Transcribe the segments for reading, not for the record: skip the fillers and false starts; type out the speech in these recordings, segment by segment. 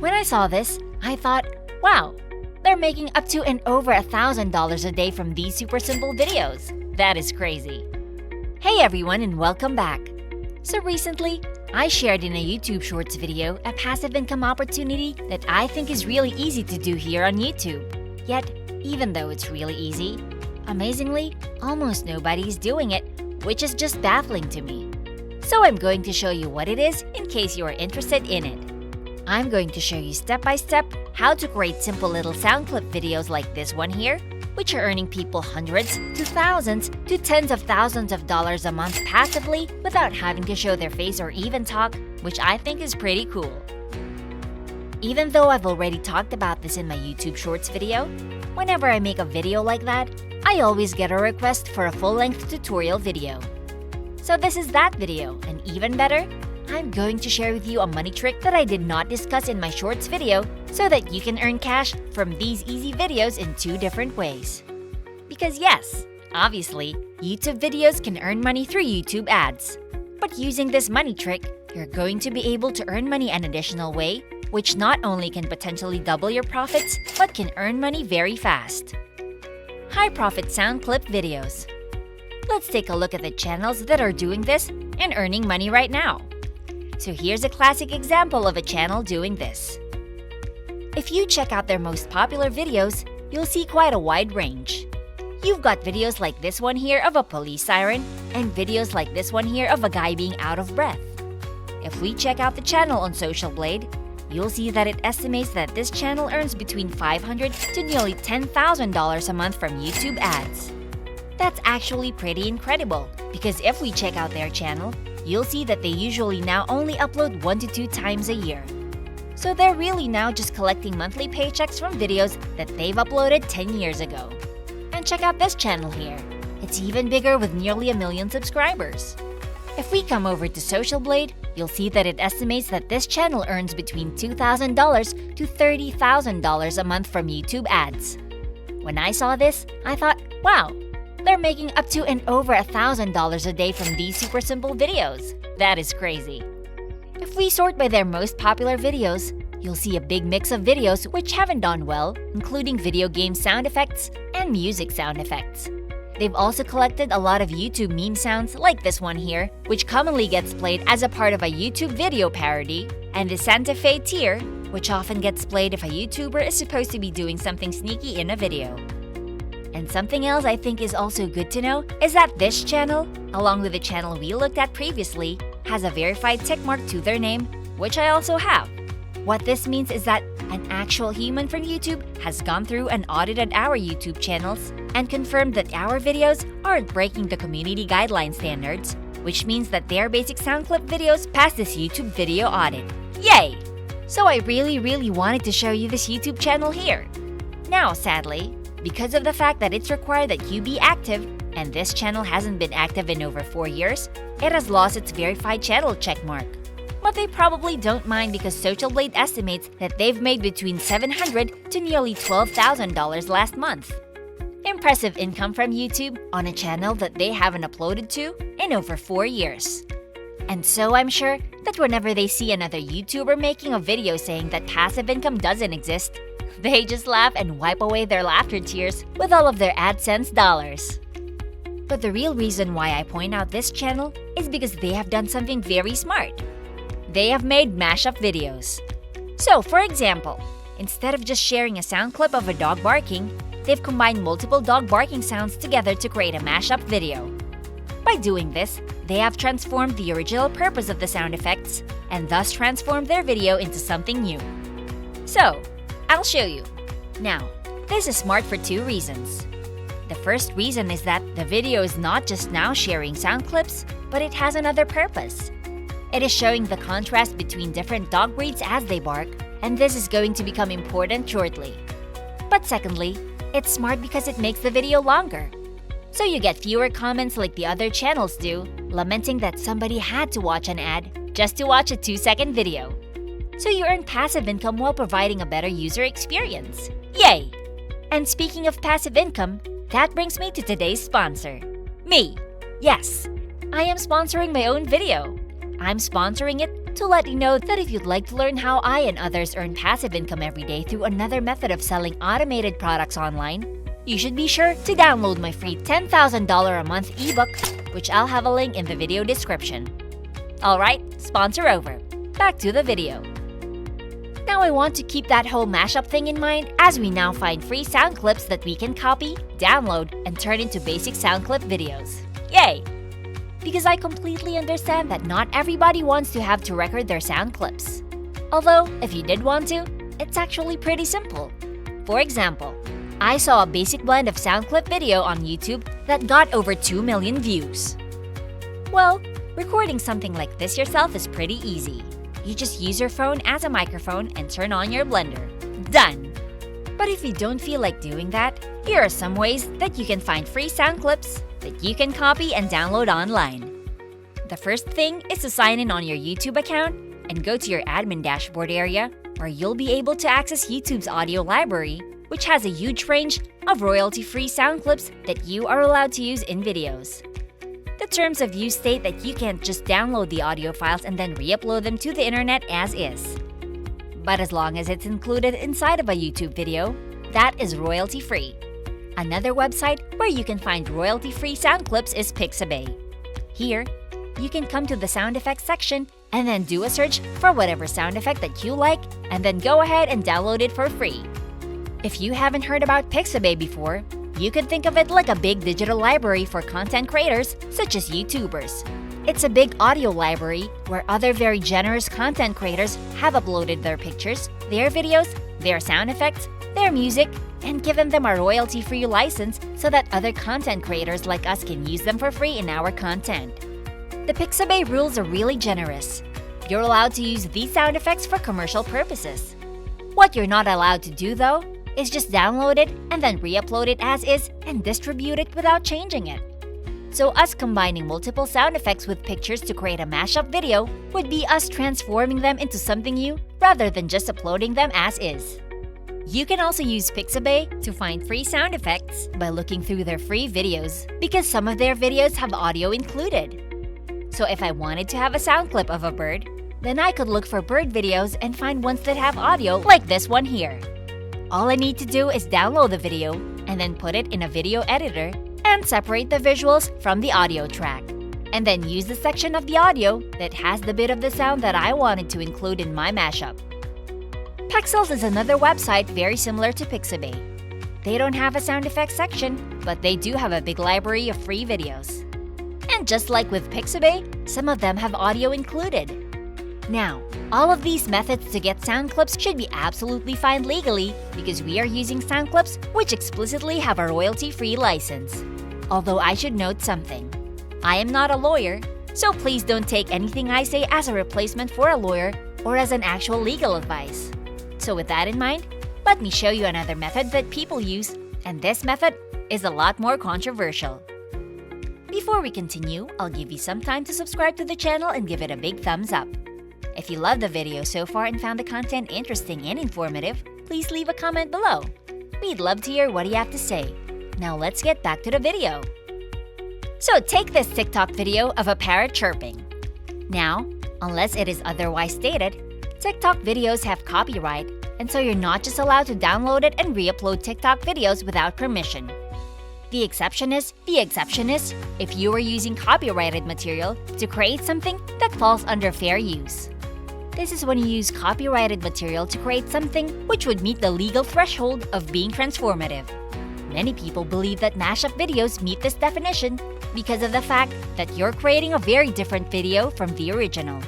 When I saw this, I thought, wow, they're making up to and over $1,000 a day from these super simple videos. That is crazy. Hey everyone and welcome back. So recently, I shared in a YouTube Shorts video a passive income opportunity that I think is really easy to do here on YouTube. Yet, even though it's really easy, amazingly, almost nobody is doing it, which is just baffling to me. So I'm going to show you what it is in case you are interested in it. I'm going to show you step by step how to create simple little sound clip videos like this one here, which are earning people hundreds to thousands to tens of thousands of dollars a month passively without having to show their face or even talk, which I think is pretty cool. Even though I've already talked about this in my YouTube Shorts video, whenever I make a video like that, I always get a request for a full-length tutorial video. So this is that video, and even better, I'm going to share with you a money trick that I did not discuss in my Shorts video so that you can earn cash from these easy videos in two different ways. Because yes, obviously, YouTube videos can earn money through YouTube ads. But using this money trick, you're going to be able to earn money an additional way, which not only can potentially double your profits, but can earn money very fast. High-profit sound clip videos. Let's take a look at the channels that are doing this and earning money right now. So here's a classic example of a channel doing this. If you check out their most popular videos, you'll see quite a wide range. You've got videos like this one here of a police siren and videos like this one here of a guy being out of breath. If we check out the channel on Social Blade, you'll see that it estimates that this channel earns between $500 to nearly $10,000 a month from YouTube ads. That's actually pretty incredible because if we check out their channel, you'll see that they usually now only upload 1 to 2 times a year. So they're really now just collecting monthly paychecks from videos that they've uploaded 10 years ago. And check out this channel here. It's even bigger with nearly 1 million subscribers. If we come over to Social Blade, you'll see that it estimates that this channel earns between $2,000 to $30,000 a month from YouTube ads. When I saw this, I thought, wow, they're making up to and over $1,000 a day from these super simple videos. That is crazy. If we sort by their most popular videos, you'll see a big mix of videos which haven't done well, including video game sound effects and music sound effects. They've also collected a lot of YouTube meme sounds like this one here, which commonly gets played as a part of a YouTube video parody, and the Santa Fe tier, which often gets played if a YouTuber is supposed to be doing something sneaky in a video. And something else I think is also good to know is that this channel, along with the channel we looked at previously, has a verified tick mark to their name, which I also have. What this means is that an actual human from YouTube has gone through and audited our YouTube channels and confirmed that our videos aren't breaking the community guideline standards, which means that their basic sound clip videos pass this YouTube video audit. Yay! So I really wanted to show you this YouTube channel here. Now, sadly, because of the fact that it's required that you be active, and this channel hasn't been active in over 4 years, it has lost its verified channel checkmark. But they probably don't mind because Social Blade estimates that they've made between $700 to nearly $12,000 last month. Impressive income from YouTube on a channel that they haven't uploaded to in over 4 years. And so I'm sure that whenever they see another YouTuber making a video saying that passive income doesn't exist, they just laugh and wipe away their laughter tears with all of their AdSense dollars. But the real reason why I point out this channel is because they have done something very smart. They have made mashup videos. So, for example, instead of just sharing a sound clip of a dog barking, they've combined multiple dog barking sounds together to create a mashup video. By doing this, they have transformed the original purpose of the sound effects and thus transformed their video into something new. So, I'll show you. Now, this is smart for 2 reasons. The first reason is that the video is not just now sharing sound clips, but it has another purpose. It is showing the contrast between different dog breeds as they bark, and this is going to become important shortly. But secondly, it's smart because it makes the video longer. So you get fewer comments like the other channels do, lamenting that somebody had to watch an ad just to watch a 2-second video. So you earn passive income while providing a better user experience. Yay! And speaking of passive income, that brings me to today's sponsor, me. Yes, I am sponsoring my own video. I'm sponsoring it to let you know that if you'd like to learn how I and others earn passive income every day through another method of selling automated products online, you should be sure to download my free $10,000 a month ebook, which I'll have a link in the video description. Alright, sponsor over. Back to the video. Now I want to keep that whole mashup thing in mind as we now find free sound clips that we can copy, download, and turn into basic sound clip videos. Yay! Because I completely understand that not everybody wants to have to record their sound clips. Although, if you did want to, it's actually pretty simple. For example, I saw a basic blend of sound clip video on YouTube that got over 2 million views. Well, recording something like this yourself is pretty easy. You just use your phone as a microphone and turn on your blender. Done! But if you don't feel like doing that, here are some ways that you can find free sound clips that you can copy and download online. The first thing is to sign in on your YouTube account and go to your admin dashboard area where you'll be able to access YouTube's audio library, which has a huge range of royalty-free sound clips that you are allowed to use in videos. The terms of use state that you can't just download the audio files and then re-upload them to the internet as is. But as long as it's included inside of a YouTube video, that is royalty-free. Another website where you can find royalty-free sound clips is Pixabay. Here, you can come to the sound effects section and then do a search for whatever sound effect that you like and then go ahead and download it for free. If you haven't heard about Pixabay before, you could think of it like a big digital library for content creators such as YouTubers. It's a big audio library where other very generous content creators have uploaded their pictures, their videos, their sound effects, their music, and given them a royalty-free license so that other content creators like us can use them for free in our content. The Pixabay rules are really generous. You're allowed to use these sound effects for commercial purposes. What you're not allowed to do, though, is just download it and then re-upload it as is and distribute it without changing it. So us combining multiple sound effects with pictures to create a mashup video would be us transforming them into something new rather than just uploading them as is. You can also use Pixabay to find free sound effects by looking through their free videos because some of their videos have audio included. So if I wanted to have a sound clip of a bird, then I could look for bird videos and find ones that have audio like this one here. All I need to do is download the video and then put it in a video editor and separate the visuals from the audio track. And then use the section of the audio that has the bit of the sound that I wanted to include in my mashup. Pexels is another website very similar to Pixabay. They don't have a sound effects section, but they do have a big library of free videos. And just like with Pixabay, some of them have audio included. Now, all of these methods to get sound clips should be absolutely fine legally because we are using sound clips which explicitly have a royalty-free license. Although I should note something. I am not a lawyer, so please don't take anything I say as a replacement for a lawyer or as an actual legal advice. So with that in mind, let me show you another method that people use, and this method is a lot more controversial. Before we continue, I'll give you some time to subscribe to the channel and give it a big thumbs up. If you loved the video so far and found the content interesting and informative, please leave a comment below. We'd love to hear what you have to say. Now let's get back to the video. So take this TikTok video of a parrot chirping. Now, unless it is otherwise stated, TikTok videos have copyright, and so you're not just allowed to download it and re-upload TikTok videos without permission. The exception is if you are using copyrighted material to create something that falls under fair use. This is when you use copyrighted material to create something which would meet the legal threshold of being transformative. Many people believe that mashup videos meet this definition because of the fact that you're creating a very different video from the original.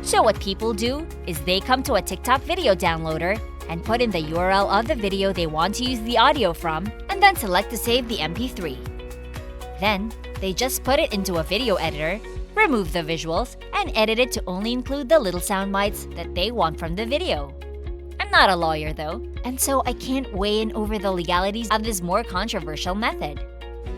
So what people do is they come to a TikTok video downloader and put in the URL of the video they want to use the audio from and then select to save the MP3. Then, they just put it into a video editor, remove the visuals, and edit it to only include the little sound bites that they want from the video. I'm not a lawyer though, and so I can't weigh in over the legalities of this more controversial method.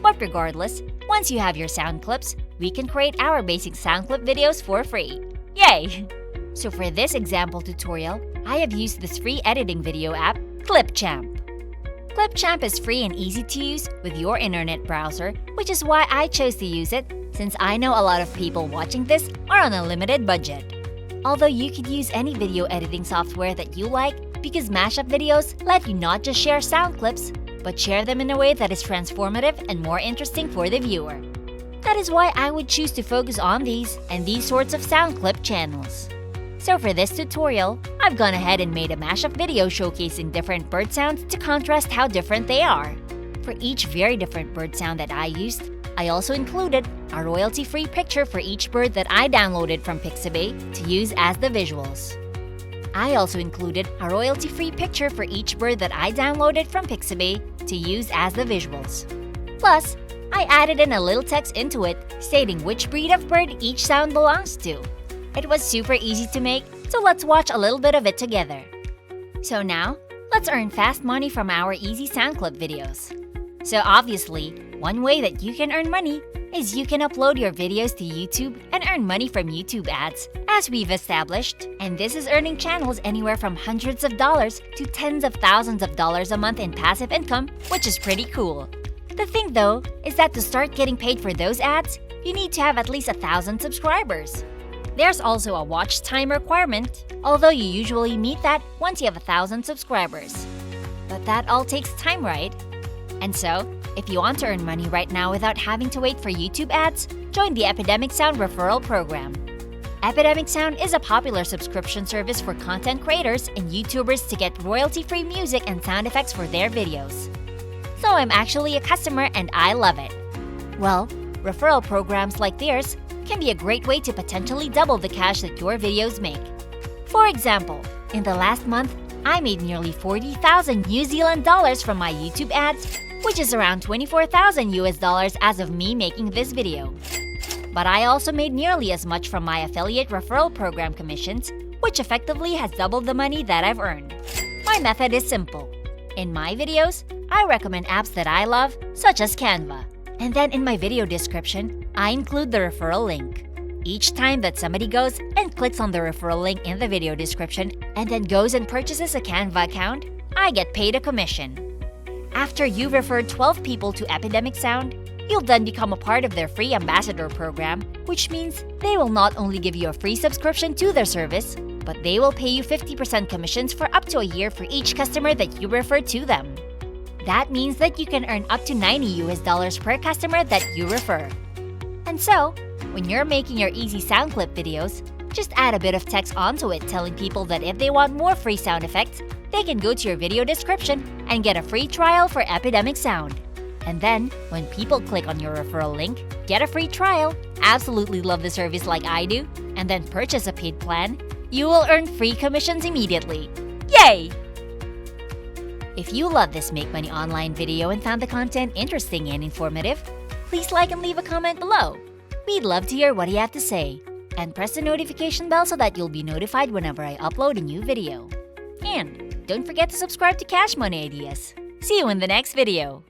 But regardless, once you have your sound clips, we can create our basic sound clip videos for free. Yay! So for this example tutorial, I have used this free editing video app, Clipchamp. Clipchamp is free and easy to use with your internet browser, which is why I chose to use it, since I know a lot of people watching this are on a limited budget. Although you could use any video editing software that you like because mashup videos let you not just share sound clips, but share them in a way that is transformative and more interesting for the viewer. That is why I would choose to focus on these and these sorts of sound clip channels. So for this tutorial, I've gone ahead and made a mashup video showcasing different bird sounds to contrast how different they are. For each very different bird sound that I used, I also included a royalty-free picture for each bird that I downloaded from Pixabay to use as the visuals. I also included a royalty-free picture for each bird that I downloaded from Pixabay to use as the visuals. Plus, I added in a little text into it stating which breed of bird each sound belongs to. It was super easy to make, so let's watch a little bit of it together. So now, let's earn fast money from our easy sound clip videos. So obviously, one way that you can earn money is you can upload your videos to YouTube and earn money from YouTube ads, as we've established. And this is earning channels anywhere from hundreds of dollars to tens of thousands of dollars a month in passive income, which is pretty cool. The thing though, is that to start getting paid for those ads, you need to have at least 1,000 subscribers. There's also a watch time requirement, although you usually meet that once you have 1,000 subscribers. But that all takes time, right? And so, if you want to earn money right now without having to wait for YouTube ads, join the Epidemic Sound referral program. Epidemic Sound is a popular subscription service for content creators and YouTubers to get royalty-free music and sound effects for their videos. So I'm actually a customer and I love it. Well, referral programs like theirs can be a great way to potentially double the cash that your videos make. For example, in the last month, I made nearly 40,000 New Zealand dollars from my YouTube ads, which is around 24,000 US dollars as of me making this video. But I also made nearly as much from my affiliate referral program commissions, which effectively has doubled the money that I've earned. My method is simple. In my videos, I recommend apps that I love, such as Canva. And then in my video description, I include the referral link. Each time that somebody goes and clicks on the referral link in the video description and then goes and purchases a Canva account, I get paid a commission. After you've referred 12 people to Epidemic Sound, you'll then become a part of their free ambassador program, which means they will not only give you a free subscription to their service, but they will pay you 50% commissions for up to a year for each customer that you refer to them. That means that you can earn up to 90 US dollars per customer that you refer. And so, when you're making your easy sound clip videos, just add a bit of text onto it telling people that if they want more free sound effects, they can go to your video description and get a free trial for Epidemic Sound. And then, when people click on your referral link, get a free trial, absolutely love the service like I do, and then purchase a paid plan, you will earn free commissions immediately. Yay! If you love this Make Money Online video and found the content interesting and informative, please like and leave a comment below. We'd love to hear what you have to say. And press the notification bell so that you'll be notified whenever I upload a new video. And don't forget to subscribe to Cash Money Ideas. See you in the next video.